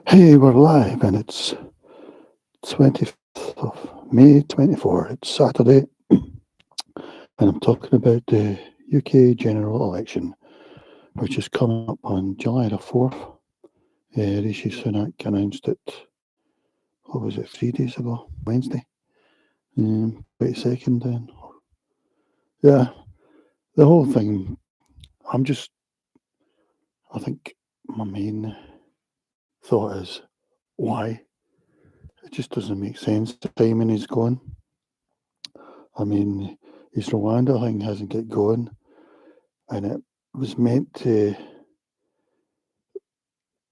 Hey, we're live and it's 25th of May 24. It's Saturday and I'm talking about the UK general election, which is coming up on July the 4th. Rishi Sunak announced it, what was it, 3 days ago, Wednesday, 22nd then. Yeah, the whole thing, I'm just, I think my main thought is, why? It just doesn't make sense. The timing is going. I mean, his Rwanda thing hasn't get going, and it was meant to.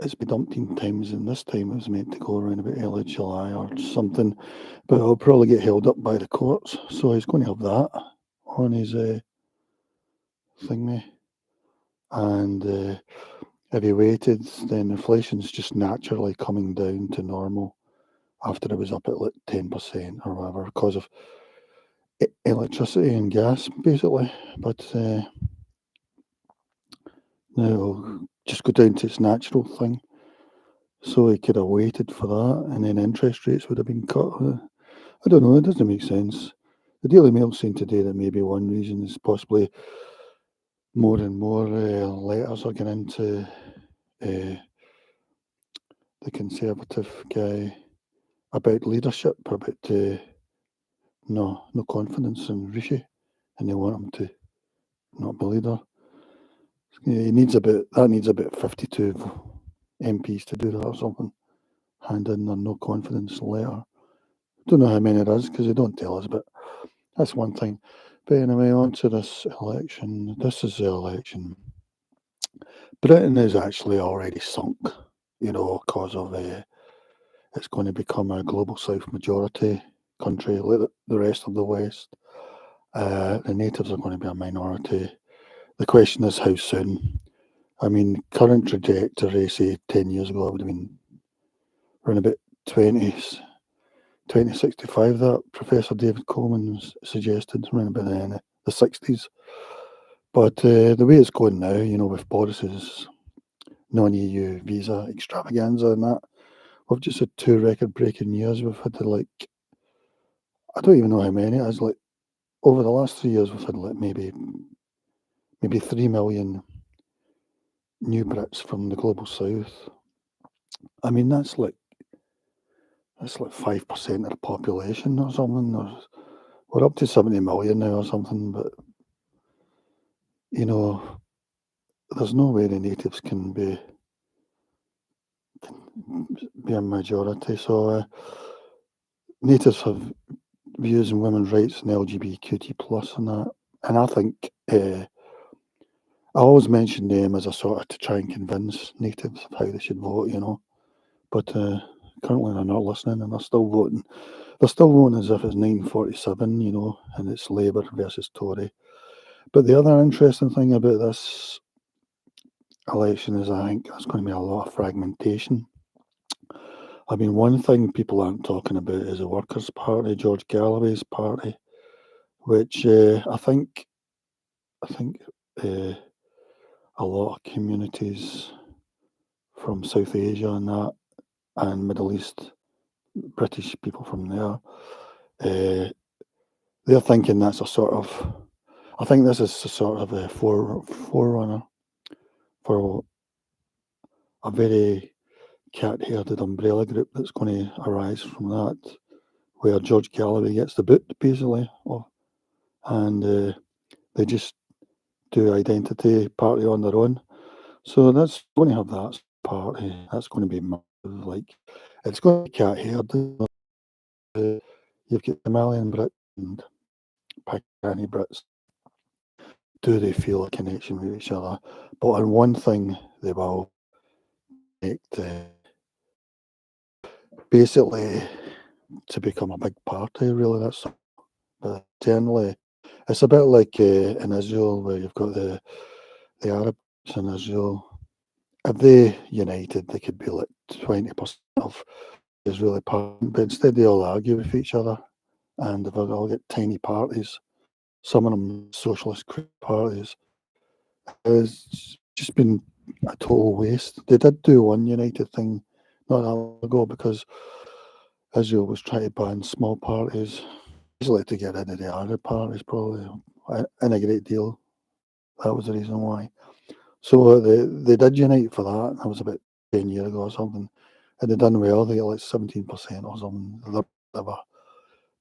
It's been umpteen times, and this time it was meant to go around about early July or something, but it'll probably get held up by the courts. So he's going to have that on his thingy, and if he waited, then inflation's just naturally coming down to normal after it was up at like 10% or whatever because of electricity and gas, basically. But now it'll just go down to its natural thing. So he could have waited for that, and then interest rates would have been cut. I don't know. It doesn't make sense. The Daily Mail's saying today that maybe one reason is possibly more and more letters are getting into the Conservative guy about leadership, about no confidence in Rishi, and they want him to not be leader. He needs about 52 MPs to do that or something. Hand in their no confidence letter. Don't know how many it is because they don't tell us, but that's one thing. But anyway, on to this election. This is the election. Britain is actually already sunk, because of it's going to become a global south majority country like the rest of the West. The natives are going to be a minority. The question is how soon. I mean, current trajectory, say 10 years ago, it would have been around about 2065 that Professor David Coleman suggested, around about the 60s. But the way it's going now, with Boris's non-EU visa extravaganza and that, we've just had two record-breaking years. We've had I don't even know how many it is. Like over the last 3 years, we've had like maybe 3 million new Brits from the global south. I mean, that's like 5% of the population or something. We're up to 70 million now or something, but there's no way the natives can be a majority. So natives have views on women's rights and LGBTQT plus and that. And I think I always mention them as a sort of to try and convince natives of how they should vote, But currently they're not listening and they're still voting. They're still voting as if it's 1947, and it's Labour versus Tory. But the other interesting thing about this election is I think there's going to be a lot of fragmentation. I mean, one thing people aren't talking about is the Workers' Party, George Galloway's party, which I think uh, a lot of communities from South Asia and that, and Middle East, British people from there, they're thinking that's I think this is a sort of a forerunner for a very cat-herded umbrella group that's going to arise from that, where George Galloway gets the boot, basically, and they just do identity party on their own. So that's going to have that party. That's going to be massive. Like, it's going to be cat-herded. You've got Somalian Brits and Pakistani Brits. Do they feel a connection with each other? But on one thing, they will make basically to become a big party. Really, that's. But generally, it's a bit like in Israel, where you've got the Arabs in Israel. If they united, they could be like 20% of the Israeli parliament. But instead, they all argue with each other, and they've all got tiny parties. Some of them socialist parties. It's just been a total waste. They did do one united thing not that long ago, because Israel was trying to ban small parties, basically to get rid of the Arab parties, probably, in a great deal. That was the reason why. So they did unite for that. That was about 10 years ago or something, and they done well. They got like 17% or something. Whatever.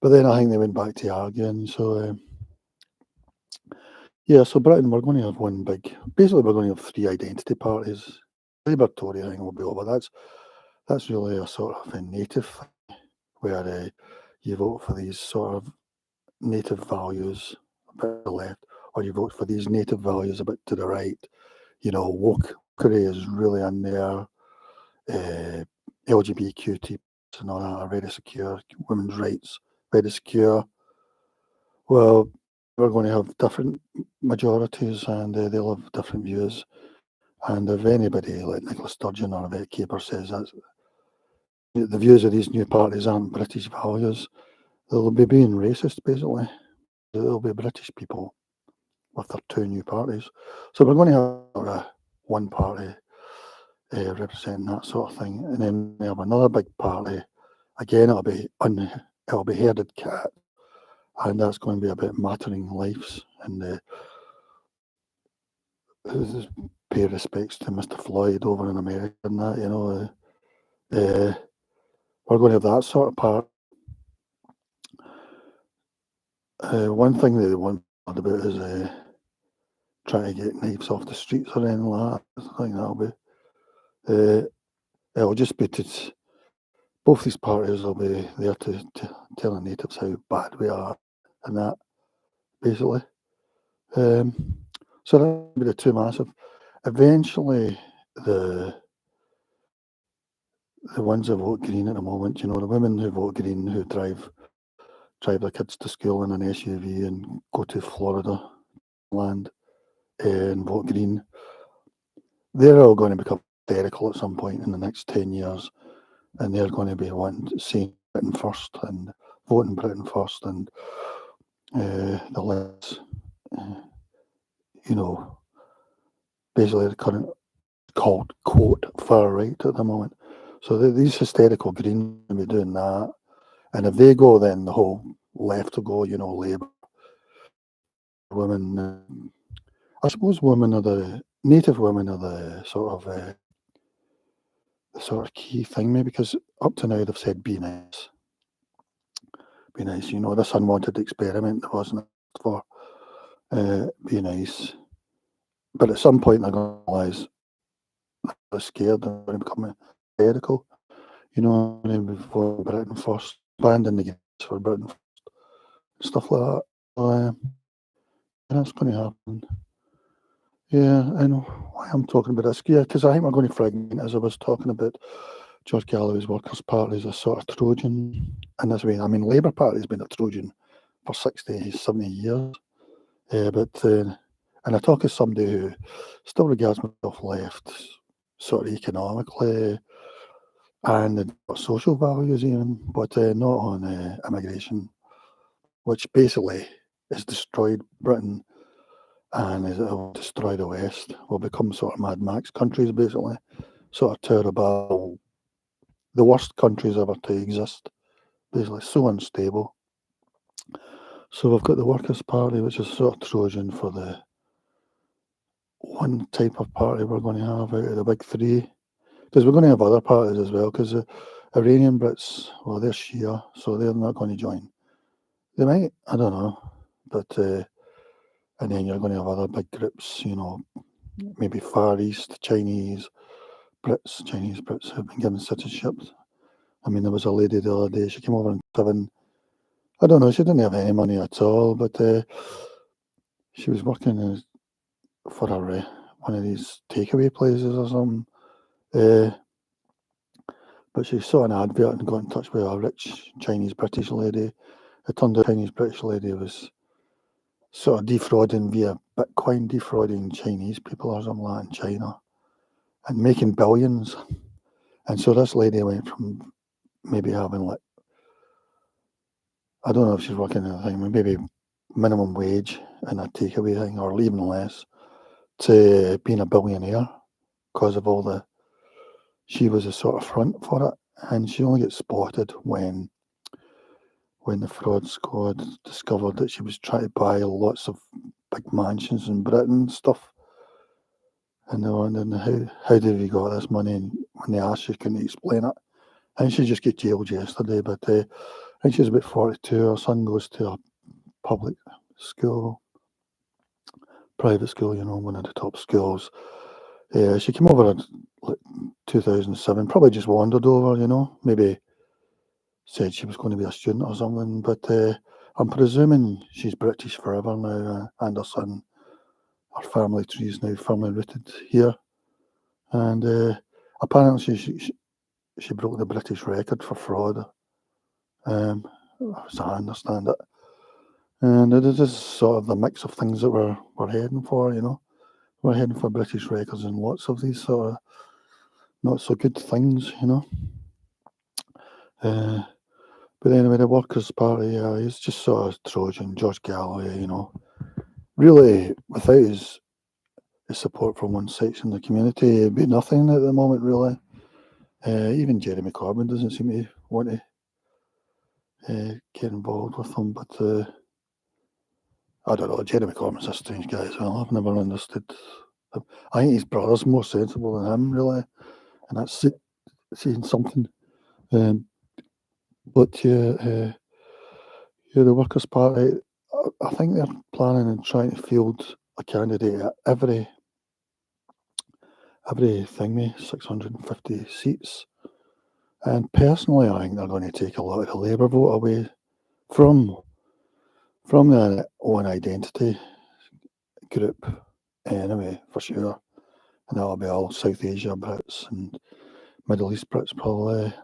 But then I think they went back to arguing. So yeah, so Britain, we're going to have one big. Basically, we're going to have three identity parties. Labour Tory thing will be over. That's really a sort of a native thing, where you vote for these sort of native values a bit to the left, or you vote for these native values a bit to the right. You know, wokery is really in there. LGBTQ and all that are very secure. Women's rights, very secure. Well, we're going to have different majorities, and they'll have different views. And if anybody like Nicola Sturgeon or Yvette Caper says that the views of these new parties aren't British values, they'll be being racist, basically. They'll be British people with their two new parties. So we're going to have one party representing that sort of thing, and then we have another big party. Again, it'll be herded cat, and that's going to be about mattering lives, and pay respects to Mr. Floyd over in America and that. We're going to have that sort of part. One thing that they want about is trying to get knives off the streets or anything like that. I think that'll be. It'll just be to. Both these parties will be there to tell the natives how bad we are and that, basically. So that'll be the two massive. Eventually, the ones that vote green at the moment, the women who vote green, who drive their kids to school in an SUV and go to Florida land and vote green, they're all going to become hysterical at some point in the next 10 years, and they're going to be saying Britain first and voting Britain first, and the less, basically the current called, quote, far right at the moment. So these hysterical Greens will be doing that. And if they go, then the whole left will go, Labour, women. I suppose native women are the sort of key thing, maybe, because up to now they've said be nice. Be nice, this unwanted experiment that wasn't for be nice. But at some point they're going to realise they're scared, they're going to become hysterical. Before Britain first, banding the gates for Britain first, stuff like that. So, that's going to happen. Yeah, I know why I'm talking about this. Yeah, because I think we're going to fragment, as I was talking about George Galloway's Workers' Party as a sort of Trojan in this way. I mean, Labour Party has been a Trojan for 60, 70 years. And I talk as somebody who still regards myself left, sort of economically, and social values even, but not on immigration, which basically has destroyed Britain and it will destroy the West. Will become sort of Mad Max countries, basically, sort of terrible, the worst countries ever to exist, basically, so unstable. So we've got the Workers' Party, which is sort of Trojan for the one type of party we're going to have out of the big three. Because we're going to have other parties as well, because the Iranian Brits, well, they're Shia, so they're not going to join. They might, I don't know. But, and then you're going to have other big groups, maybe Far East, Chinese Brits who've been given citizenship. I mean, there was a lady the other day, she came over in 7, I don't know, she didn't have any money at all, but she was working for one of these takeaway places or something. But she saw an advert and got in touch with a rich Chinese British lady. It turned out the Chinese British lady was sort of defrauding via Bitcoin, defrauding Chinese people or something like that in China and making billions. And so this lady went from maybe having I don't know if she's working in a thing, maybe minimum wage in a takeaway thing or even less, to being a billionaire because of all the she was a sort of front for it, and she only gets spotted when the fraud squad discovered that she was trying to buy lots of big mansions in Britain and stuff. And they were wondering, how have you got this money? And when they asked, she couldn't explain it. And she just got jailed yesterday, but I think she's about 42. Her son goes to a public school, private school, one of the top schools. She came over in like 2007, probably just wandered over, maybe said she was going to be a student or something, but I'm presuming she's British forever now, and her son, her family tree is now firmly rooted here. And apparently she broke the British record for fraud, as I understand it. And it is sort of the mix of things that we're heading for. We're heading for British records and lots of these sort of not so good things. But anyway, the Workers' Party, he's just sort of Trojan, George Galloway, really without his support from one section of the community, it'd be nothing at the moment, really. Even Jeremy Corbyn doesn't seem to want to get involved with them, but I don't know, Jeremy Corbyn's a strange guy as well. I've never understood him. I think his brother's more sensible than him, really, and that's saying something. But yeah, the Workers' Party, I think they're planning on trying to field a candidate at every thingy, 650 seats. And personally, I think they're going to take a lot of the Labour vote away from their own identity group, anyway, for sure. And that'll be all South Asia Brits and Middle East Brits, probably.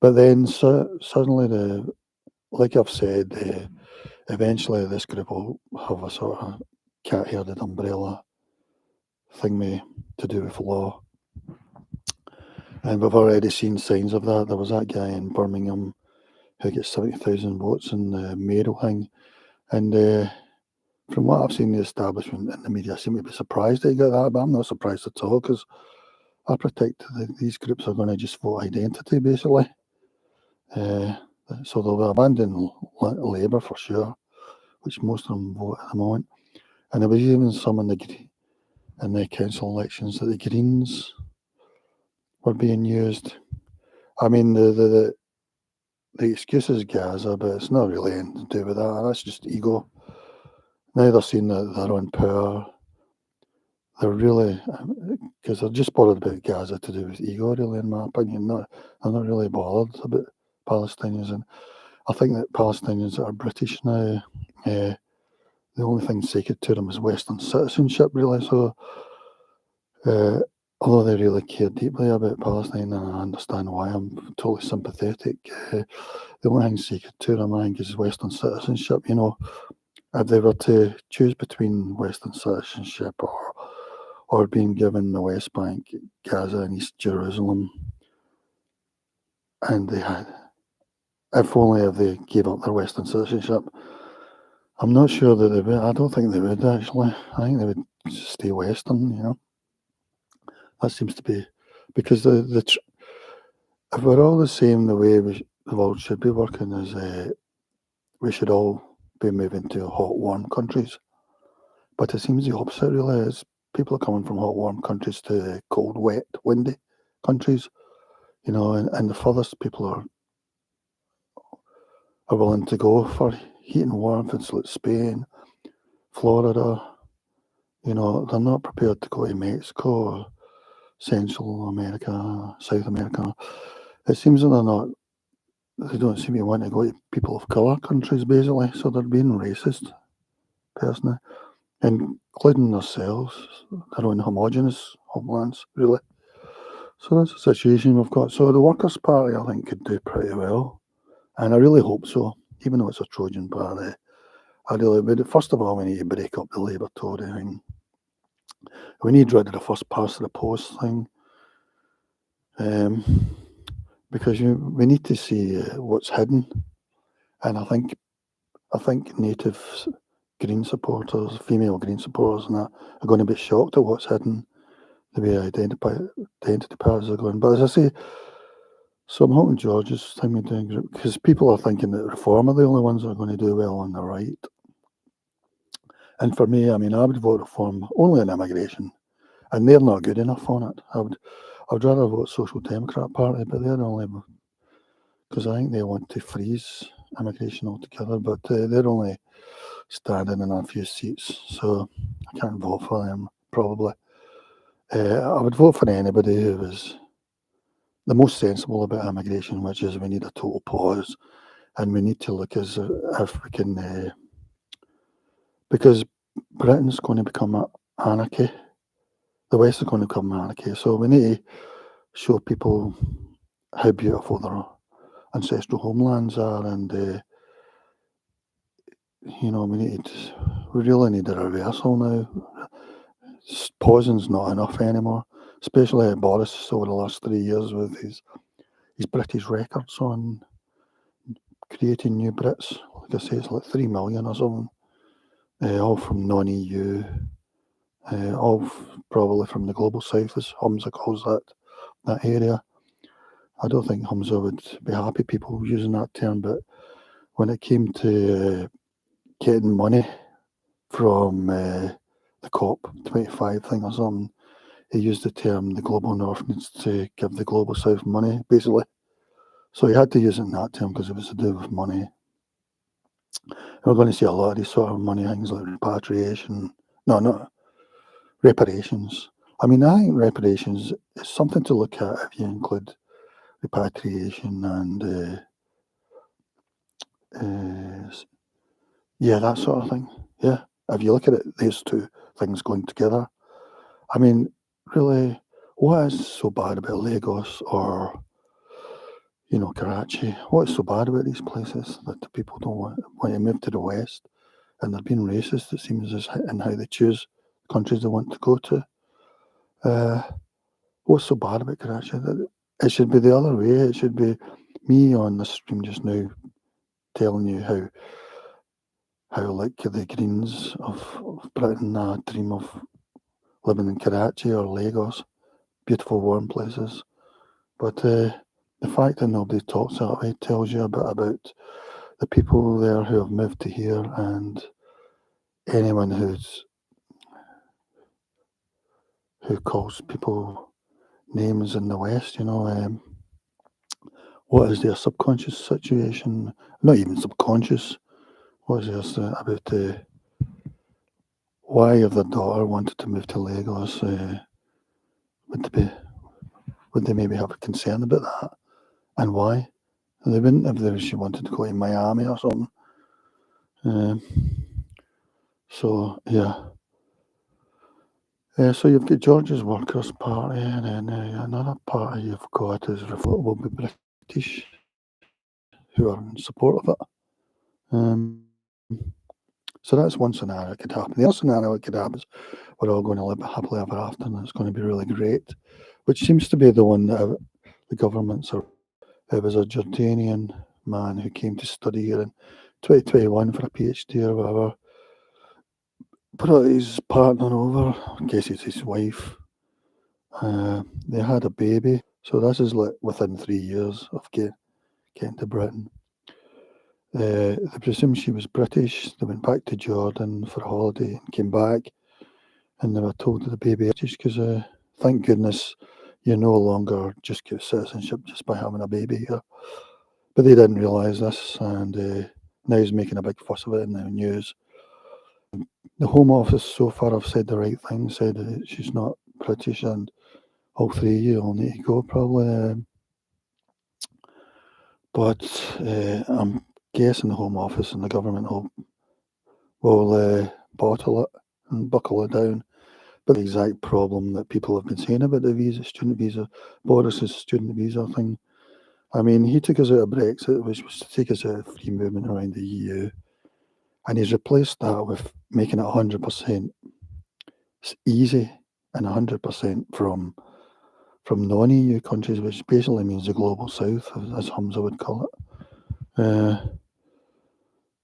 But then suddenly, like I've said, eventually this group will have a sort of cat-herded umbrella thing to do with law. And we've already seen signs of that. There was that guy in Birmingham who gets 70,000 votes in the mayoral thing. And from what I've seen, the establishment and the media seem to be surprised that he got that, but I'm not surprised at all, because I predict that these groups are going to just vote identity, basically. So they'll abandon Labour for sure, which most of them vote at the moment. And there was even some in the council elections that the Greens were being used. I mean, the excuse is Gaza, but it's not really anything to do with that. That's just ego. Now they're seeing that they're on power. They're really, because they're just bothered about Gaza to do with ego, really, in my opinion. They're not really bothered about Palestinians. And I think that Palestinians that are British now, the only thing sacred to them is Western citizenship, really. So, although they really care deeply about Palestine, and I understand why, I'm totally sympathetic, the only thing sacred to them, I think, is Western citizenship. If they were to choose between Western citizenship or being given the West Bank, Gaza, and East Jerusalem, and they had, if they gave up their Western citizenship, I'm not sure that they would. I don't think they would, actually. I think they would stay Western. That seems to be, because if we're all the same, the way the world should be working is we should all be moving to hot, warm countries. But it seems the opposite, really. Is people are coming from hot, warm countries to cold, wet, windy countries. And the furthest people are willing to go for heat and warmth, it's like Spain, Florida. They're not prepared to go to Mexico or Central America, South America. It seems that they don't seem to want to go to people of colour countries, basically. So they're being racist, personally, including themselves, their own homogenous homelands, really. So that's the situation we've got. So the Workers' Party, I think, could do pretty well. And I really hope so, even though it's a Trojan party. First of all, we need to break up the Labour Tory thing. We need rid of the first past the post thing. Because we need to see what's hidden. And I think native Green supporters, female Green supporters and that, are going to be shocked at what's hidden. the way identity parties are going. But as I say, so I'm hoping George's thing will doing great, because people are thinking that Reform are the only ones that are going to do well on the right. And for me, I mean, I would vote Reform only on immigration, and they're not good enough on it. I would rather vote Social Democrat Party, but they're only, because I think they want to freeze immigration altogether, but they're only standing in a few seats, so I can't vote for them, probably. I would vote for anybody who was the most sensible about immigration, which is we need a total pause, and we need to look as if we can, because Britain's going to become anarchy. The West is going to become anarchy, so we need to show people how beautiful their ancestral homelands are, and we really need a reversal now. Pausing's not enough anymore, especially Boris over the last 3 years with his British records on creating new Brits. Like I say, it's like 3 million or something, all from non-EU, all probably from the global south, as Humza calls that area. I don't think Humza would be happy people using that term, but when it came to getting money from the COP25 thing or something, he used the term the global north needs to give the global south money, basically. So he had to use it in that term because it was to do with money. We're going to see a lot of these sort of money things like repatriation. No, not reparations. I mean, I think reparations is something to look at if you include repatriation and that sort of thing. Yeah, if you look at it, these two things going together. I mean, really, what is so bad about Lagos or Karachi? What is so bad about these places that the people don't want to move to the West? And they're being racist, it seems, in how they choose countries they want to go to. What's so bad about Karachi? It should be the other way. It should be me on the stream just now telling you how like the Greens of Britain dream of living in Karachi or Lagos, beautiful warm places. But the fact that nobody talks that way tells you a bit about the people there who have moved to here, and anyone who calls people names in the West, what is their subconscious situation? Not even subconscious. What is there about why, if their daughter wanted to move to Lagos, would they maybe have a concern about that? And why? They wouldn't if she wanted to go to Miami or something. So yeah. So you've got George's Workers' Party, and then another party you've got is will be British, who are in support of it. So that's one scenario that could happen. The other scenario that could happen is we're all going to live happily ever after, and it's going to be really great, which seems to be the one that the governments are. There was a Jordanian man who came to study here in 2021 for a PhD or whatever. Brought his partner over, I guess it's his wife. They had a baby. So this is like within 3 years of getting to Britain. They presumed she was British. They went back to Jordan for a holiday and came back, and they were told that the baby is British because thank goodness you no longer just get citizenship just by having a baby here. But they didn't realise this, and now he's making a big fuss of it in the news. The Home Office so far have said the right thing, said that she's not British, and all three of you all need to go probably. But I'm guessing the Home Office and the government will bottle it and buckle it down. But the exact problem that people have been saying about the student visa, Boris's student visa thing, I mean, he took us out of Brexit, which was to take us out of free movement around the EU, and he's replaced that with making it 100% easy and 100% from non-EU countries, which basically means the global south, as Humza would call it.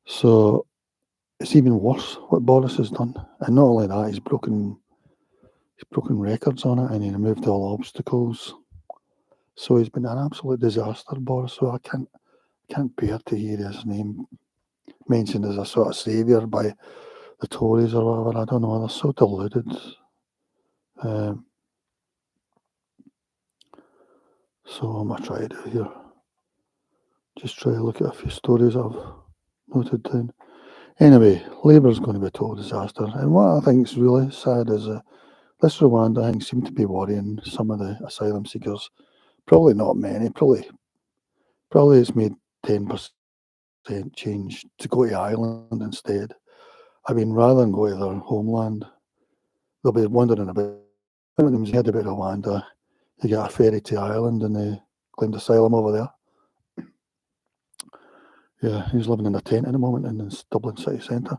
So it's even worse what Boris has done. And not only that, he's broken He's broken records on it, and he removed all obstacles. So he's been an absolute disaster, Boris. So I can't bear to hear his name mentioned as a sort of saviour by the Tories or whatever. I don't know. They're so deluded. Um, so what am I trying to do here? Just try to look at a few stories I've noted down. Anyway, Labour's going to be a total disaster. And what I think is really sad is this Rwanda thing seemed to be worrying some of the asylum seekers. Probably not many. Probably it's made 10% change to go to Ireland instead. I mean, rather than go to their homeland, they'll be wondering about. When they heard about Rwanda, they got a ferry to Ireland and they claimed asylum over there. Yeah, he's living in a tent at the moment in the Dublin city centre.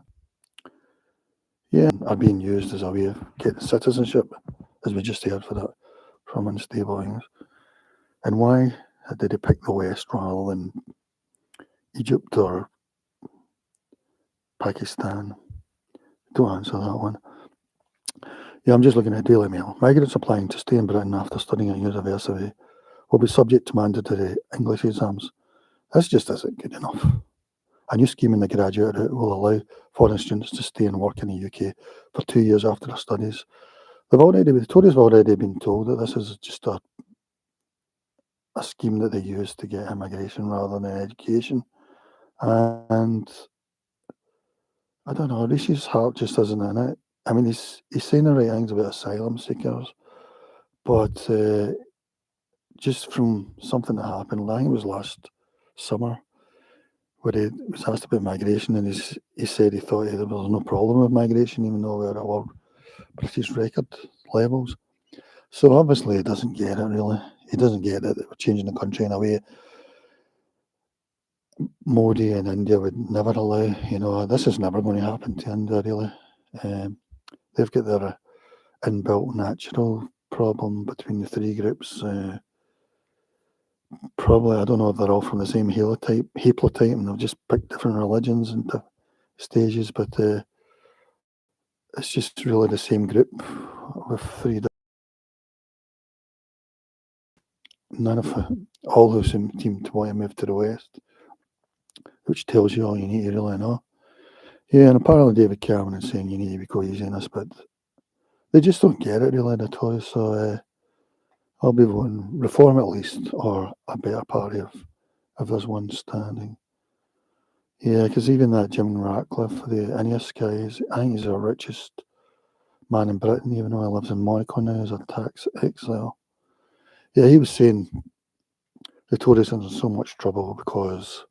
Yeah, are being used as a way of getting citizenship, as we just heard for that from unstable things. And why did they pick the West rather than Egypt or Pakistan? Don't answer that one. Yeah, I'm just looking at Daily Mail. Migrants applying to stay in Britain after studying at university will be subject to mandatory English exams. This just isn't good enough. A new scheme in the graduate route will allow foreign students to stay and work in the UK for 2 years after their studies. The Tories have already been told that this is just a scheme that they use to get immigration rather than education. And I don't know, Rishi's heart just isn't in it. I mean, he's saying the right things about asylum seekers, but just from something that happened, I think it was last summer, where he was asked about migration, and he said he thought there was no problem with migration, even though we were at our British record levels. So obviously he doesn't get it, really. He doesn't get it that we're changing the country in a way Modi and India would never allow. This is never going to happen to India, really. They've got their inbuilt natural problem between the three groups. Probably, I don't know if they're all from the same haplotype, and they've just picked different religions into stages, but it's just really the same group with three. None of all who seem to want to move to the West, which tells you all you need to really know. Yeah, and apparently David Cameron is saying you need to be go easy on this, but they just don't get it really, the Tories. So I'll be voting Reform at least, or a better party if there's one standing. Yeah, because even that Jim Ratcliffe, the Ineos guy, I think he's the richest man in Britain, even though he lives in Monaco now as a tax exile. Yeah, he was saying the Tories are in so much trouble because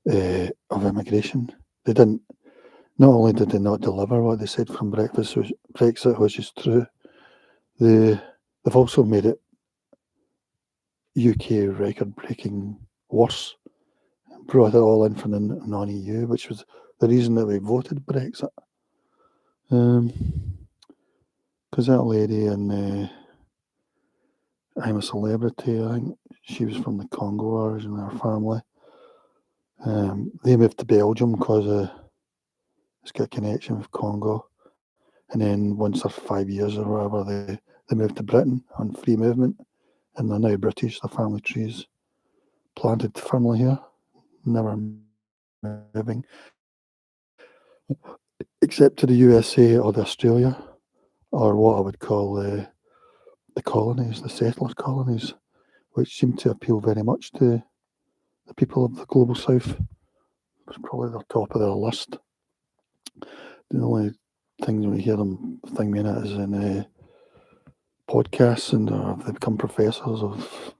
of immigration. They didn't. Not only did they not deliver what they said from Brexit, which is true, they've also made it UK record-breaking worse. Brought it all in from the non-EU, which was the reason that we voted Brexit. Because that lady in I'm a Celebrity, I think she was from the Congo origin, her family. They moved to Belgium because it's got a connection with Congo. And then once after 5 years or whatever, they moved to Britain on free movement. And they're now British. Their family trees planted firmly here, never moving. Except to the USA or the Australia, or what I would call the colonies, the settler colonies, which seem to appeal very much to the people of the global south. It's probably the top of their list. The only things we hear them thinking it is in podcasts, and they become professors of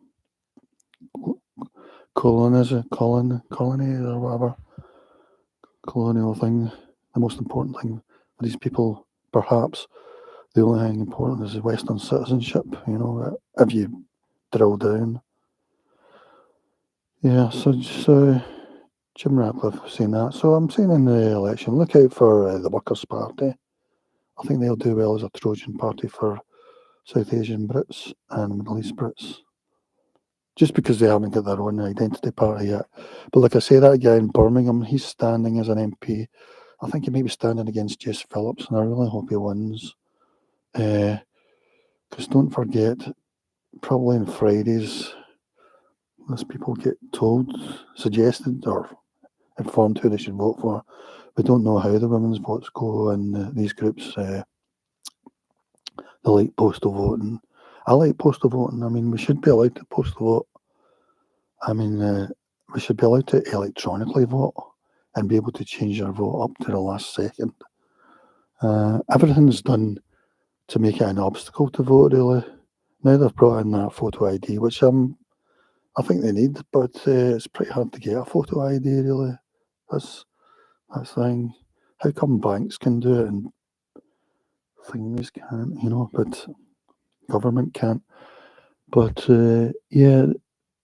colony or whatever colonial thing. The most important thing for these people, perhaps the only thing important is Western citizenship. If you drill down. Yeah, so Jim Ratcliffe was saying that. So I'm saying in the election, look out for the Workers' Party. I think they'll do well as a Trojan party for South Asian Brits and Middle East Brits. Just because they haven't got their own identity party yet. But like I say, that guy in Birmingham, he's standing as an MP. I think he may be standing against Jess Phillips, and I really hope he wins. Because don't forget, probably on Fridays, as people get told, suggested, or informed who they should vote for. We don't know how the women's votes go in these groups. They like postal voting. I like postal voting. I mean, we should be allowed to postal vote. I mean, we should be allowed to electronically vote and be able to change your vote up to the last second. Everything's done to make it an obstacle to vote, really. Now they've brought in that photo ID, which I think they need, but it's pretty hard to get a photo ID, really. That's the thing. How come banks can do it and things can't, but government can't? But yeah,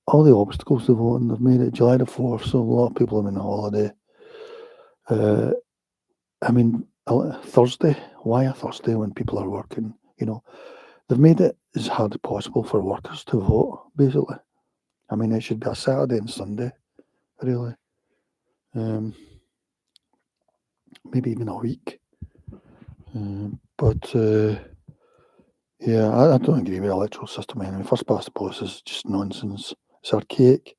all the obstacles to voting, they've made it July the 4th, so a lot of people are on holiday. I mean, Thursday, why a Thursday when people are working? They've made it as hard as possible for workers to vote, basically. I mean, it should be a Saturday and Sunday, really. Maybe even a week. But yeah, I don't agree with the electoral system anyway. First past the post is just nonsense. It's archaic.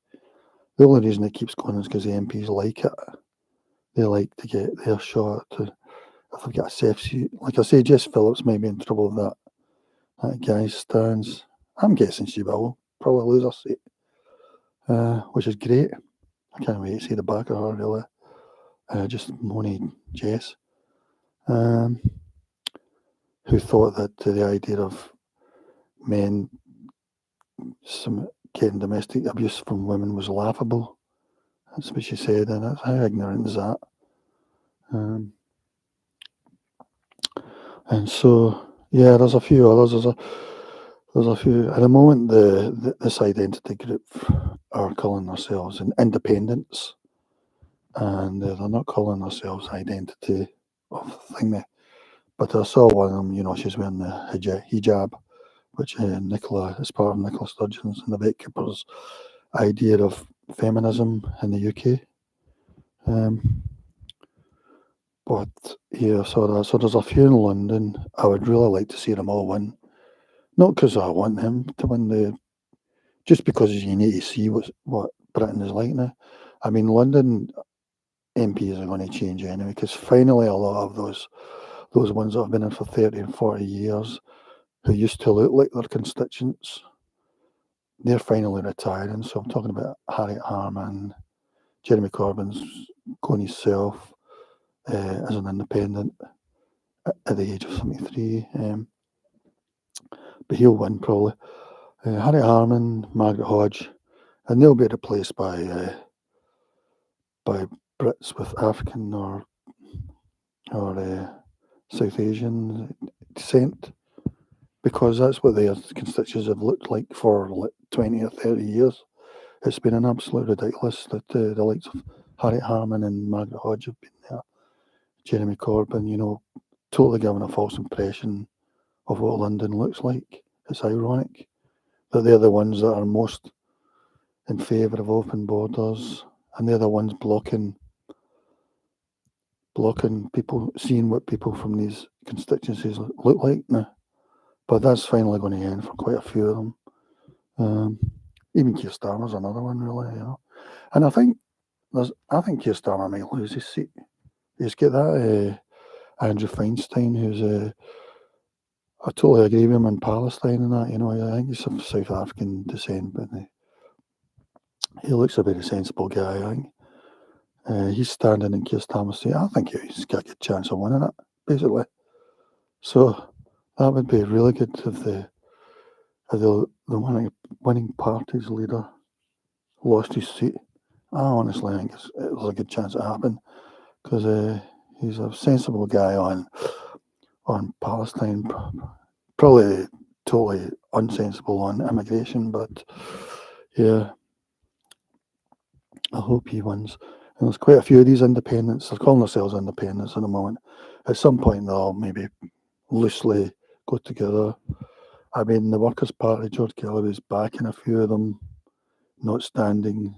The only reason it keeps going is because the MPs like it. They like to get their shot. If they get a safe seat, like I say, Jess Phillips may be in trouble with that guy's stance. I'm guessing she will probably lose her seat, which is great. I can't wait to see the back of her, really. Just moaning Jess, who thought that the idea of men getting domestic abuse from women was laughable. That's what she said, and that's how ignorant is that? And so, yeah, there's a few others. There's a few. At the moment, this identity group are calling themselves independents, and they're not calling themselves identity of thingy. But I saw one of them, she's wearing the hijab, which Nicola is part of Nicola Sturgeon's and the Vetkeeper's idea of feminism in the UK. But yeah, I saw that. So there's a few in London. I would really like to see them all win. Not because I want them to win just because you need to see what Britain is like now. I mean, London MPs are going to change anyway, because finally a lot of those ones that have been in for 30 and 40 years, who used to look like their constituents, they're finally retiring. So I'm talking about Harriet Harman, Jeremy Corbyn's going himself as an independent at the age of 73. But he'll win probably. Harriet Harman, Margaret Hodge, and they'll be replaced by Brits with African or South Asian descent, because that's what their constituents have looked like for like 20 or 30 years. It's been an absolute ridiculous that the likes of Harriet Harman and Margaret Hodge have been there. Jeremy Corbyn, totally giving a false impression of what London looks like. It's ironic that they're the ones that are most in favour of open borders, and they're the ones blocking people seeing what people from these constituencies look like now. But that's finally going to end for quite a few of them. Even Keir Starmer's another one, really. And I think Keir Starmer might lose his seat. He's got that Andrew Feinstein, who's I totally agree with him in Palestine and that. I think he's of South African descent, but he looks a very sensible guy. I think. He's standing in Keir Starmer's seat. I think he's got a good chance of winning it, basically. So that would be really good if the winning party's leader lost his seat. I honestly think there's a good chance it happened, because he's a sensible guy on Palestine, probably totally unsensible on immigration, but yeah, I hope he wins. And there's quite a few of these independents. They're calling themselves independents at the moment. At some point, they'll maybe loosely go together. I mean, the Workers' Party, George Galloway's backing a few of them, not standing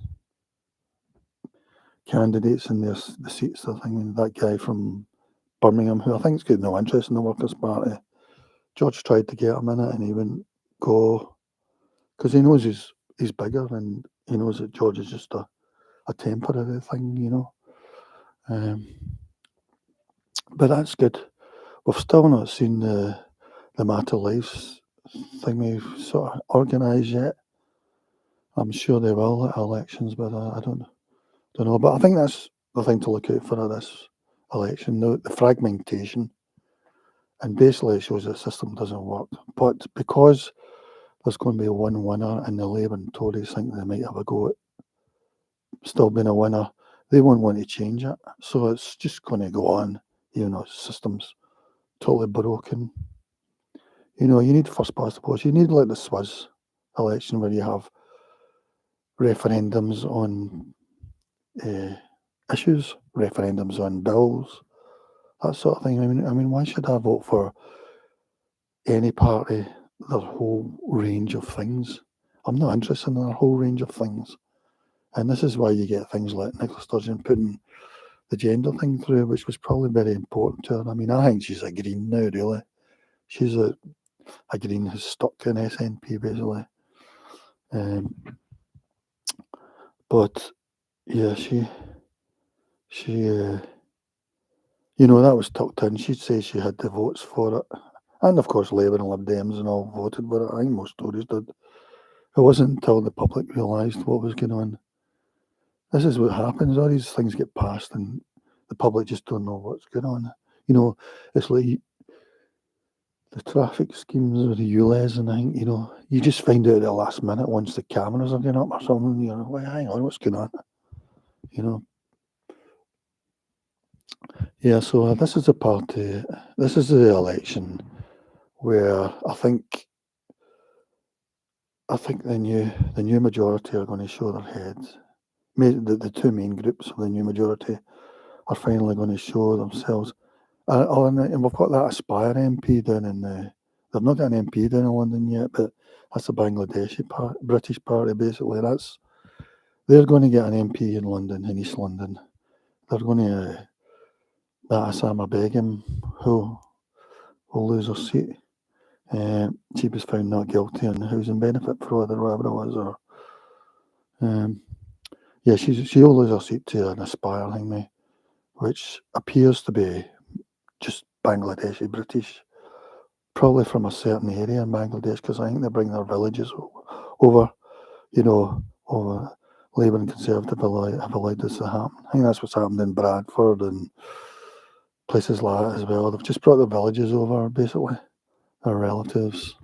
candidates in the seats. I think that guy from Birmingham, who I think's got no interest in the Workers' Party, George tried to get him in it and he wouldn't go because he knows he's bigger and he knows that George is just a temporary thing, you know. Um, but that's good. We've still not seen the Matter Lives thing we've sort of organised yet. I'm sure they will at elections, but I don't know. But I think that's the thing to look out for at this election, the fragmentation. And basically it shows the system doesn't work. But because there's going to be one winner and the Labour and Tories think they might have a go at still being a winner, they won't want to change it. So it's just going to go on, you know, system's totally broken. You know, you need first past the post. You need like the Swiss election where you have referendums on issues, referendums on bills, that sort of thing. I mean, why should I vote for any party, their whole range of things? I'm not interested in their whole range of things. And this is why you get things like Nicola Sturgeon putting the gender thing through, which was probably very important to her. I mean, I think she's a Green now, really. She's a Green who's stuck in SNP, basically. But yeah, she you know, that was tucked in. She'd say she had the votes for it. And of course, Labour and Lib Dems and all voted for it. I think most Tories did. It wasn't until the public realised what was going on. This is what happens. All these things get passed and the public just don't know what's going on. You know, it's like the traffic schemes or the ULEZ and I think, you know, you just find out at the last minute once the cameras are going up or something, you know, well, hang on, what's going on? You know. Yeah, so this is the election where I think the new majority are going to show their heads. The two main groups of the new majority are finally going to show themselves. And we've got that Aspire MP down in they've not got an MP down in London yet, but that's the Bangladeshi British party basically. They're going to get an MP in London, in East London. They're going to that Osama Begum who will lose her seat. She was found not guilty on housing benefit fraud or whatever it was, or yeah, she'll lose her seat to an Aspire thing, which appears to be just Bangladeshi British, probably from a certain area in Bangladesh, because I think they bring their villages over, you know, over Labour and Conservative have allowed this to happen. I think that's what's happened in Bradford and places like that as well. They've just brought their villages over, basically, their relatives,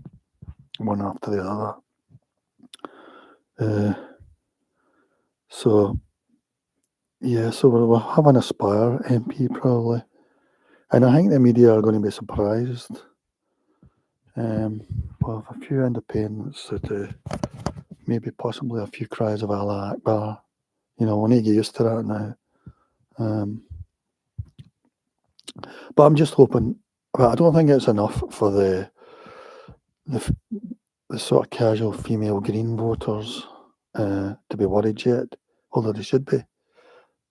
one after the other. So we'll have an Aspire MP probably. And I think the media are going to be surprised. We'll have a few independents that maybe possibly a few cries of Allah Akbar. You know, we need to get used to that now. But I'm just hoping, but I don't think it's enough for the sort of casual female Green voters to be worried yet, although they should be.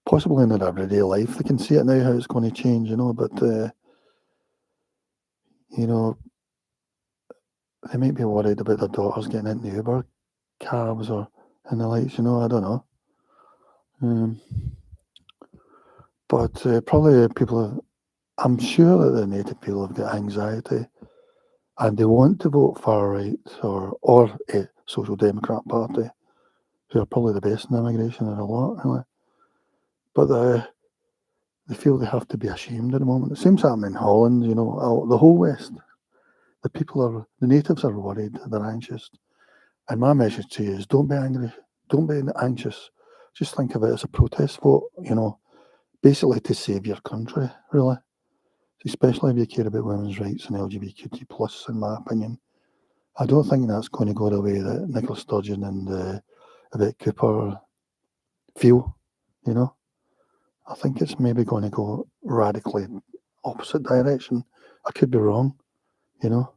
Possibly in their everyday life, they can see it now how it's going to change, you know, but, you know, they might be worried about their daughters getting into Uber cabs or and the likes, you know, I don't know. But probably I'm sure that the native people have got anxiety and they want to vote far right or a Social Democrat Party, who are probably the best in immigration in a lot, really. But they feel they have to be ashamed at the moment. It seems to happen in Holland, you know, the whole West. The natives are worried, they're anxious. And my message to you is don't be angry, don't be anxious. Just think of it as a protest vote, you know, basically to save your country, really. Especially if you care about women's rights and LGBTQ+, in my opinion. I don't think that's going to go the way that Nicola Sturgeon and Yvette Cooper feel, you know. I think it's maybe going to go radically opposite direction. I could be wrong, you know.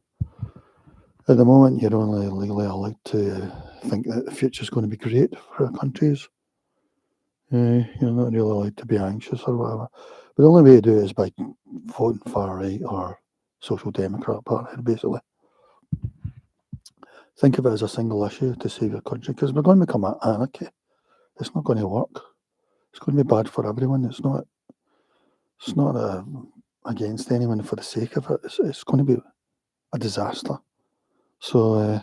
At the moment, you're only legally allowed to think that the future's going to be great for our countries. You're not really allowed to be anxious or whatever. But the only way to do it is by voting far right or Social Democrat Party, basically. Think of it as a single issue to save your country, because we're going to become anarchy. It's not going to work. It's going to be bad for everyone. It's not against anyone for the sake of it. It's going to be a disaster. So,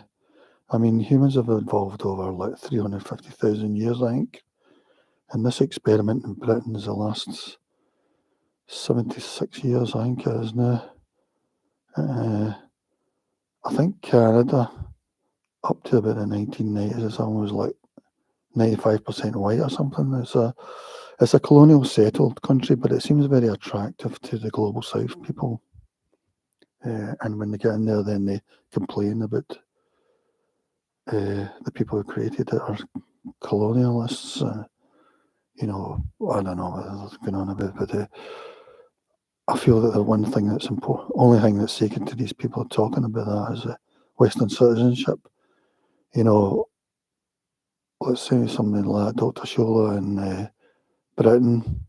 I mean, humans have evolved over like 350,000 years, I think. And this experiment in Britain is the last 76 years, I think it is now. I think Canada, up to about the 1990s, is almost like 95% white or something. It's a colonial settled country, but it seems very attractive to the global south people. And when they get in there, then they complain about the people who created it are colonialists. I don't know what they're going on about, but I feel that the one thing that's important, only thing that's sacred to these people talking about that is Western citizenship. Let's say something like Dr. Shola in Britain.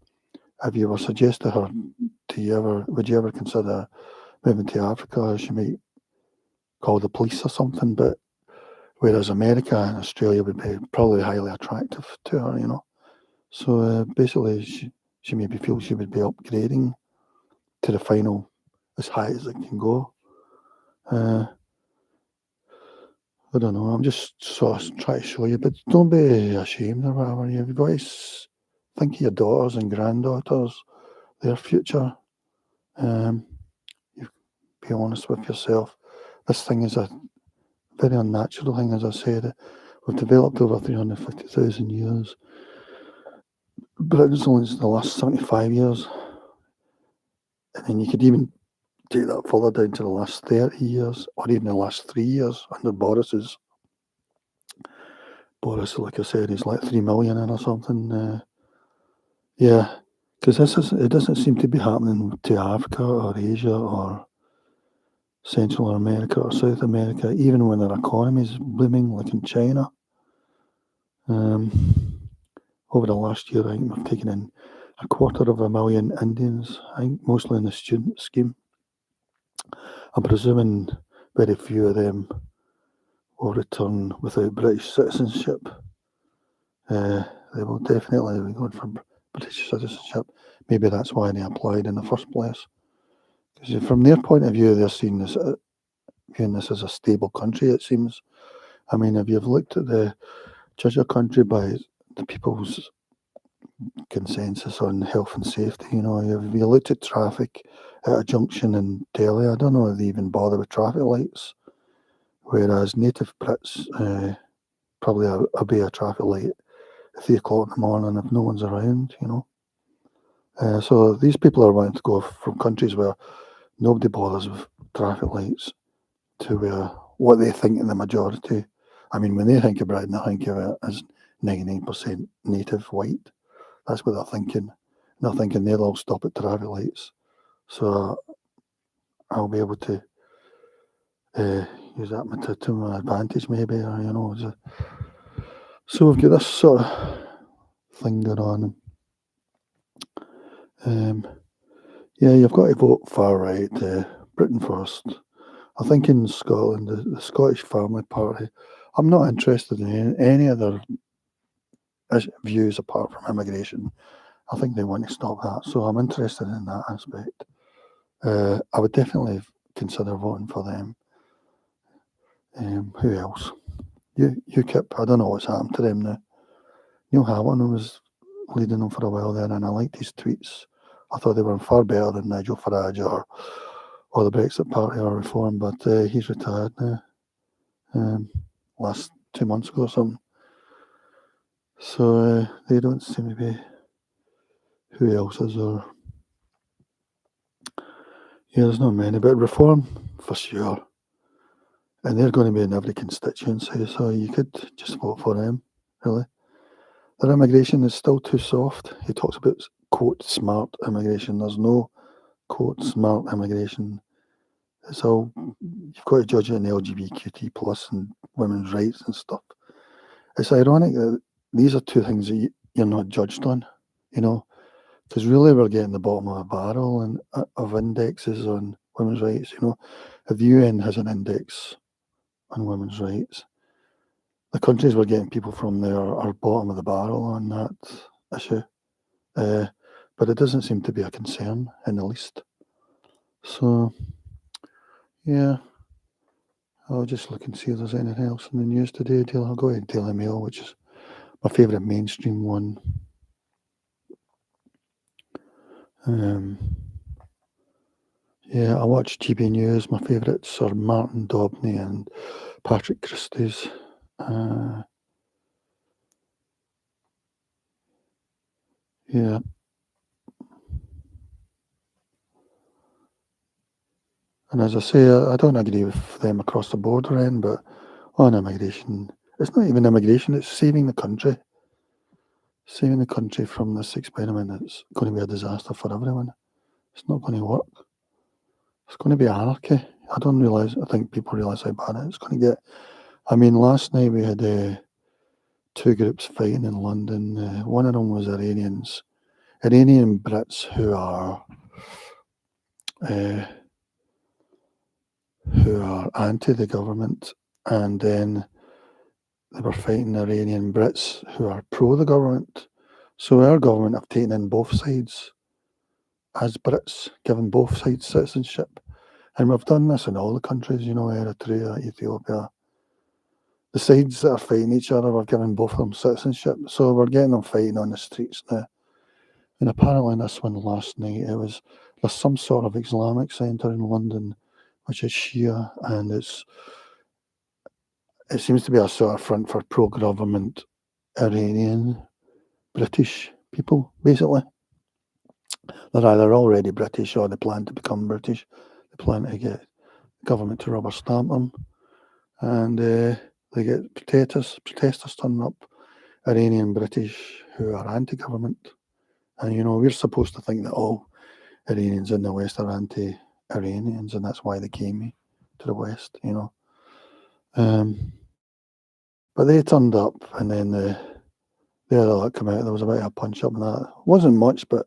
If you were suggested her, would you ever consider moving to Africa? She might call the police or something, but whereas America and Australia would be probably highly attractive to her, So basically, she maybe feels she would be upgrading to the final as high as it can go. I don't know. I'm just sort of trying to show you, but don't be ashamed or whatever. You've got to think of your daughters and granddaughters, their future. You be honest with yourself. This thing is a very unnatural thing, as I said. We've developed over 350,000 years. Britain's only the last 75 years. And then you could even take that further down to the last 30 years, or even the last 3 years under Boris, like I said, he's like 3 million in or something. Yeah, because it doesn't seem to be happening to Africa or Asia or Central America or South America, even when their economy is booming, like in China. Over the last year, I think we've taken in 250,000 Indians, I think mostly in the student scheme. I'm presuming very few of them will return without British citizenship. They will definitely be going for British citizenship. Maybe that's why they applied in the first place. Because from their point of view, they're viewing this as a stable country, it seems. I mean, if you've looked at judge a country by the people's consensus on health and safety, if you looked at traffic at a junction in Delhi, I don't know if they even bother with traffic lights. Whereas native Brits probably obey a traffic light at 3 o'clock in the morning if no one's around, So these people are wanting to go from countries where nobody bothers with traffic lights to where what they think in the majority. I mean, when they think of Britain, they think of it as 99% native white. That's what they're thinking. They're thinking they'll all stop at traffic lights. So I'll be able to use that to my advantage, maybe, or, So we've got this sort of thing going on. Yeah, you've got to vote far right, Britain first. I think in Scotland, the Scottish Family Party, I'm not interested in any other views apart from immigration. I think they want to stop that, so I'm interested in that aspect. I would definitely consider voting for them. Who else? UKIP, I don't know what's happened to them now. Neil Hamilton was leading them for a while there, and I liked his tweets. I thought they were far better than Nigel Farage or the Brexit Party or Reform, but he's retired now. Last 2 months ago or something. So they don't seem to be. Who else is there? Yeah, there's not many, but Reform for sure. And they're going to be in every constituency, so you could just vote for them, really. Their immigration is still too soft. He talks about, quote, smart immigration. There's no, quote, smart immigration. It's all, you've got to judge it in LGBTQ plus and women's rights and stuff. It's ironic that these are two things that you're not judged on, because really we're getting the bottom of a barrel and of indexes on women's rights. If the UN has an index on women's rights, the countries we're getting people from there are bottom of the barrel on that issue. But it doesn't seem to be a concern in the least. So, yeah, I'll just look and see if there's anything else in the news today. I'll go to Daily Mail, which is my favourite mainstream one. Yeah, I watch GB News. My favourites are Martin Dobney and Patrick Christie's. Yeah. And as I say, I don't agree with them across the board or anything, but on immigration, it's not even immigration, it's saving the country. Saving the country from this experiment that's going to be a disaster for everyone. It's not going to work. It's going to be anarchy. I think people realise how bad it's going to get. I mean, last night we had two groups fighting in London. One of them was Iranian Brits who are anti the government, and then they were fighting Iranian Brits who are pro the government. So our government have taken in both sides as Brits, given both sides citizenship. And we've done this in all the countries, Eritrea, Ethiopia. The sides that are fighting each other, we're giving both of them citizenship. So we're getting them fighting on the streets now. And apparently this one last night, there's some sort of Islamic centre in London, which is Shia, and it seems to be a sort of front for pro-government Iranian British people, basically. They're either already British or they plan to become British. They plan to get the government to rubber stamp them. And they get protesters turning up, Iranian British who are anti-government. And, we're supposed to think that all Iranians in the West are anti-Iranians, and that's why they came to the West, But they turned up, and then the other lot came out. There was about a punch-up, and that wasn't much, but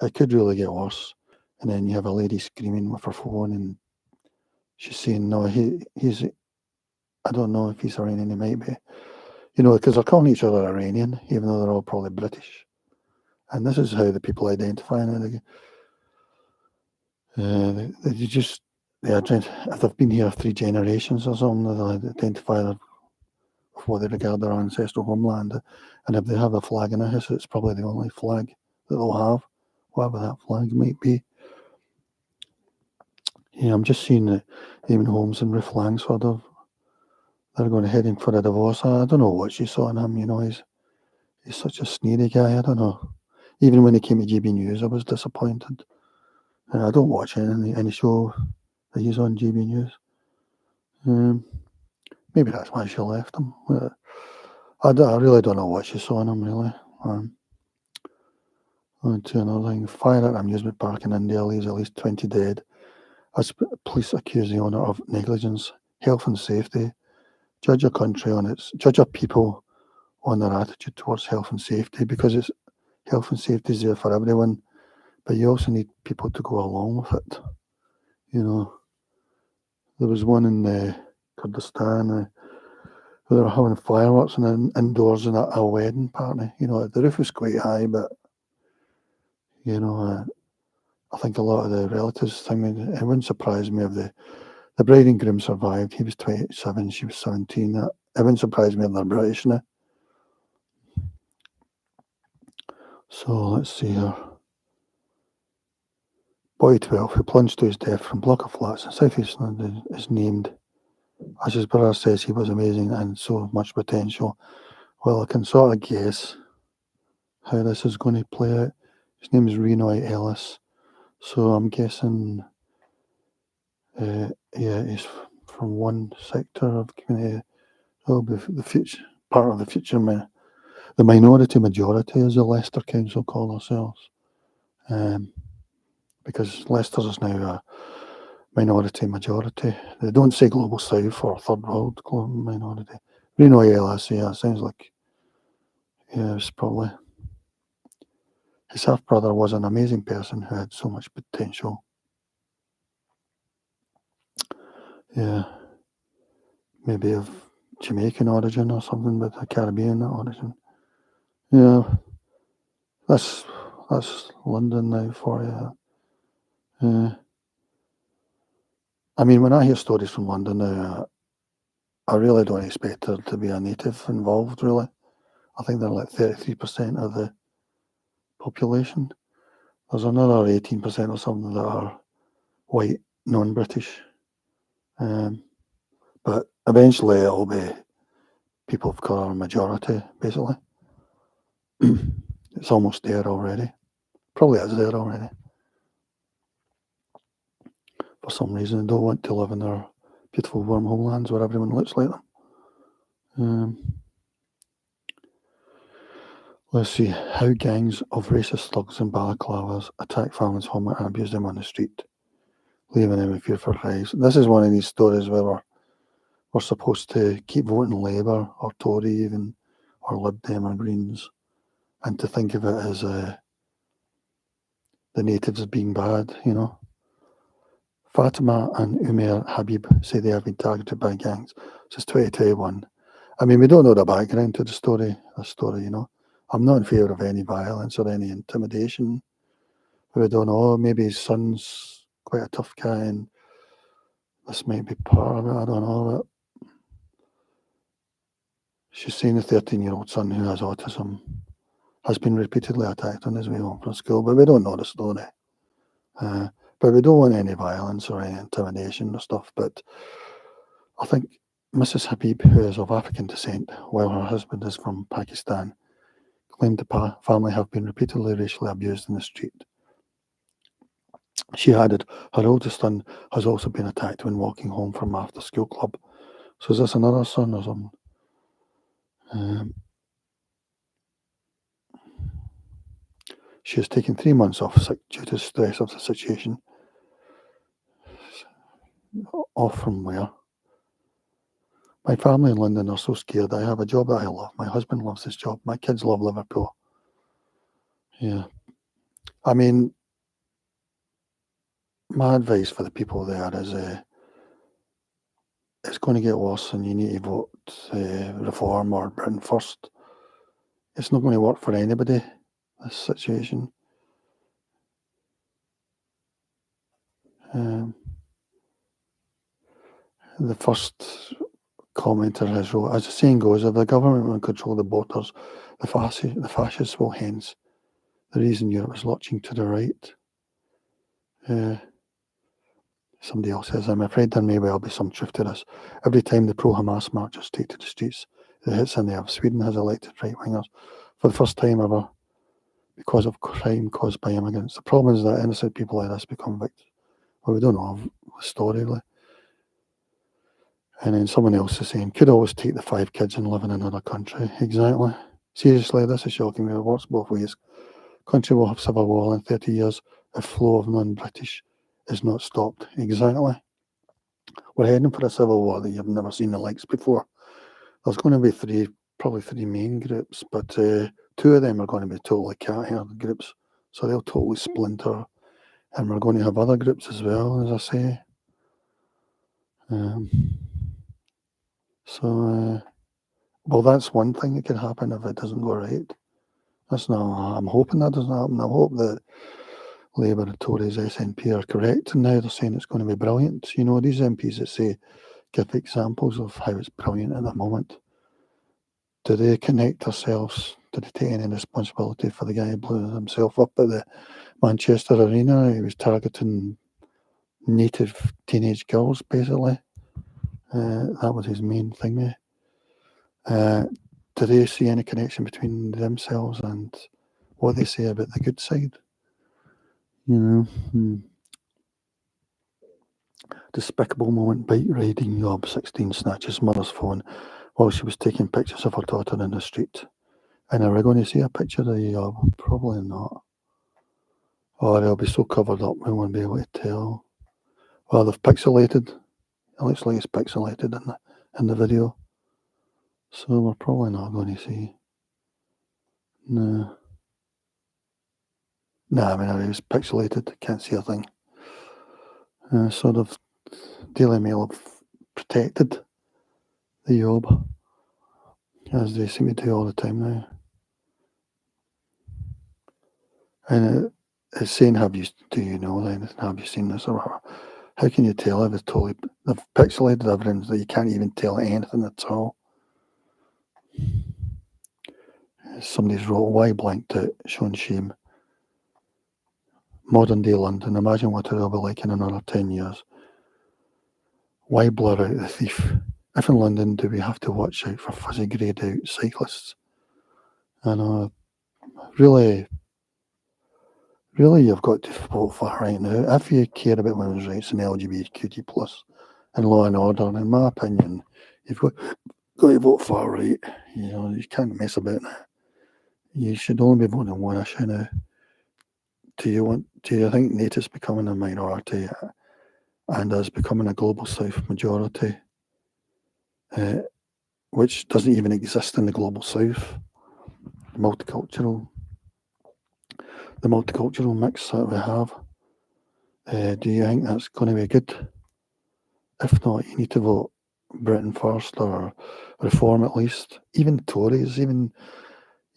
it could really get worse. And then you have a lady screaming with her phone, and she's saying, no, he's, I don't know if he's Iranian, he might be. Because they're calling each other Iranian, even though they're all probably British. And this is how the people identify now. If they've been here 3 generations or something, they'll identify with what they regard their ancestral homeland. And if they have a flag in a house, it's probably the only flag that they'll have, whatever that flag might be. Yeah, I'm just seeing that Eamon Holmes and Ruth Langsford they're going heading for a divorce. I don't know what she saw in him, he's such a sneery guy. I don't know. Even when he came to GB News, I was disappointed. I don't watch any show that he's on GB News. Maybe that's why she left him. I really don't know what she saw in him, really. On to another thing. Fire at amusement park in India leaves at least 20 dead as police accuse the owner of negligence. Health and safety. Judge a people on their attitude towards health and safety, because health and safety is there for everyone, but you also need people to go along with it. There was one in Kurdistan where they were having fireworks indoors in a wedding party. The roof was quite high, but I think a lot of the relatives think it wouldn't surprise me if the bride and groom survived. He was 27, she was 17. It wouldn't surprise me if they're British now. So let's see here. Boy 12, who plunged to his death from block of flats in South East London, is named. As his brother says, he was amazing and so much potential. Well, I can sort of guess how this is going to play out. His name is Renoy Ellis. So I'm guessing, he's from one sector of the community. It'll be the future, part of the future. The minority majority, as the Leicester Council call themselves. Because Leicester's is now a minority majority. They don't say global south or third world minority. Renoy Ellis, yeah, sounds like, it's probably, his half brother was an amazing person who had so much potential. yeah, maybe of Jamaican origin or something, but a Caribbean origin. Yeah, that's London now for you. I mean, when I hear stories from London now, I really don't expect there to be a native involved, really. I think they're like 33% of the population. There's another 18% or something that are white, non-British. But eventually it'll be people of colour majority, basically. It's almost there already. Probably is there already. For some reason, they don't want to live in their beautiful warm homelands where everyone looks like them. Let's see. How gangs of racist thugs and balaclavas attack families home and abuse them on the street, leaving them in fear for lives. This is one of these stories where we're supposed to keep voting Labour or Tory even, or Lib Dem or Greens, and to think of it as the natives being bad, you know. Fatima and Umair Habib say they have been targeted by gangs since 2021. I mean, we don't know the background to the story, you know. I'm not in favour of any violence or any intimidation. We don't know. Maybe his son's quite a tough guy and this might be part of it. I don't know. But she's saying the 13-year-old son who has autism has been repeatedly attacked on his way home from school, but we don't know the story. But we don't want any violence or any intimidation or stuff. But I think Mrs. Habib, who is of African descent, while her husband is from Pakistan, claimed the family have been repeatedly racially abused in the street. She added her oldest son has also been attacked when walking home from after school club. So is this another son or something? She has taken 3 months off sick due to the stress of the situation. Off from where? My family in London are so scared. I have a job that I love. My husband loves his job. My kids love Liverpool. Yeah. I mean, my advice for the people there is it's going to get worse and you need to vote Reform or Britain First. It's not going to work for anybody, this situation. The first commenter has wrote, as the saying goes, if the government will control the borders, the fascists will hence. The reason Europe is lurching to the right. Somebody else says, I'm afraid there may well be some truth to this. Every time the pro-Hamas marchers take to the streets, it hits a nerve. Sweden has elected right-wingers for the first time ever because of crime caused by immigrants. The problem is that innocent people like this become victims. Well, we don't know the story, really. And then someone else is saying, could always take the 5 kids and live in another country. Exactly. Seriously, this is shocking. It works both ways. Country will have civil war in 30 years if flow of non-British is not stopped. Exactly. We're heading for a civil war that you've never seen the likes before. There's going to be probably three main groups, but 2 of them are going to be totally cat-haired groups. So they'll totally splinter. And we're going to have other groups as well, as I say. Well, that's one thing that could happen if it doesn't go right. I'm hoping that doesn't happen. I hope that Labour and Tories, SNP are correct, and now they're saying it's going to be brilliant. You know, these MPs that say, give examples of how it's brilliant at the moment. Do they connect themselves? Do they take any responsibility for the guy who blew himself up at the Manchester Arena? He was targeting native teenage girls, basically. That was his main thing there. Do they see any connection between themselves and what they say about the good side? You know, Despicable moment, bike riding yob 16 snatches mother's phone while she was taking pictures of her daughter in the street. And are we going to see a picture of the yob? Probably not. Or they'll be so covered up we won't be able to tell. Well, they've pixelated. It looks like it's pixelated in the video. So we're probably not going to see. No. Nah, I mean, it was pixelated. Can't see a thing. Sort of Daily Mail have protected the job, as they seem to do all the time now. And it's saying, do you know anything? Have you seen this or whatever? How can you tell if it's totally, they've pixelated evidence that you can't even tell anything at all? Somebody's wrote, why blanked out, showing shame. Modern day London, imagine what it will be like in another 10 years. Why blur out the thief? If in London, do we have to watch out for fuzzy greyed out cyclists? And really, you've got to vote for right now. If you care about women's rights and LGBTQ plus and law and order, in my opinion, you've got to vote for right. You can't mess about it. You should only be voting on one issue now. Do you think NATO's becoming a minority and is becoming a global south majority, which doesn't even exist in the global south? The multicultural mix that we have. Do you think that's going to be good? If not, you need to vote Britain first or Reform at least. Even Tories, even,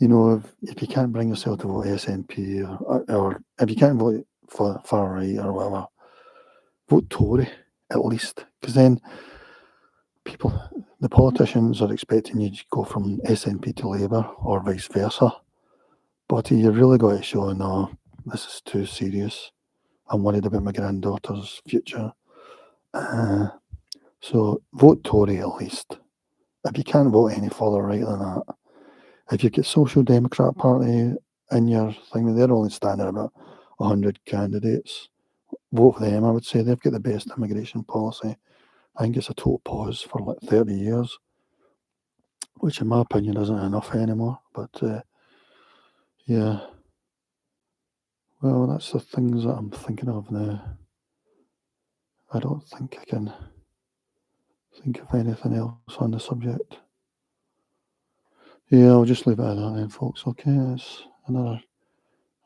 if you can't bring yourself to vote SNP or if you can't vote for far right or whatever, vote Tory at least. Because then the politicians are expecting you to go from SNP to Labour or vice versa. But you really got to show, no, this is too serious. I'm worried about my granddaughter's future. So vote Tory at least. If you can't vote any further right than that, if you get Social Democrat Party in your thing, they're only standing about 100 candidates. Vote for them, I would say. They've got the best immigration policy. I think it's a total pause for like 30 years, which in my opinion isn't enough anymore. But yeah. Well, that's the things that I'm thinking of now. I don't think I can think of anything else on the subject. Yeah, I'll just leave it at that then, folks. Okay, it's another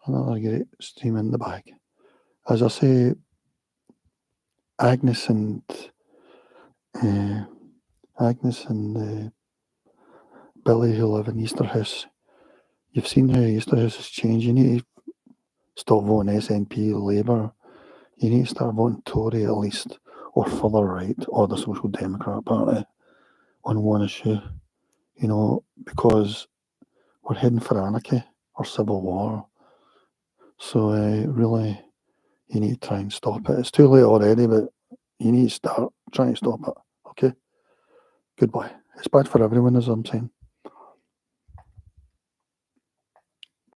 great stream in the bag. As I say, Agnes and Billy, who live in Easterhouse, you've seen how Easterhouse has changed. You need to stop voting SNP, Labour. You need to start voting Tory at least, or further right, or the Social Democrat Party on one issue. Because we're heading for anarchy or civil war. So really, you need to try and stop it. It's too late already, but you need to start trying to stop it. Okay? Goodbye. It's bad for everyone, as I'm saying.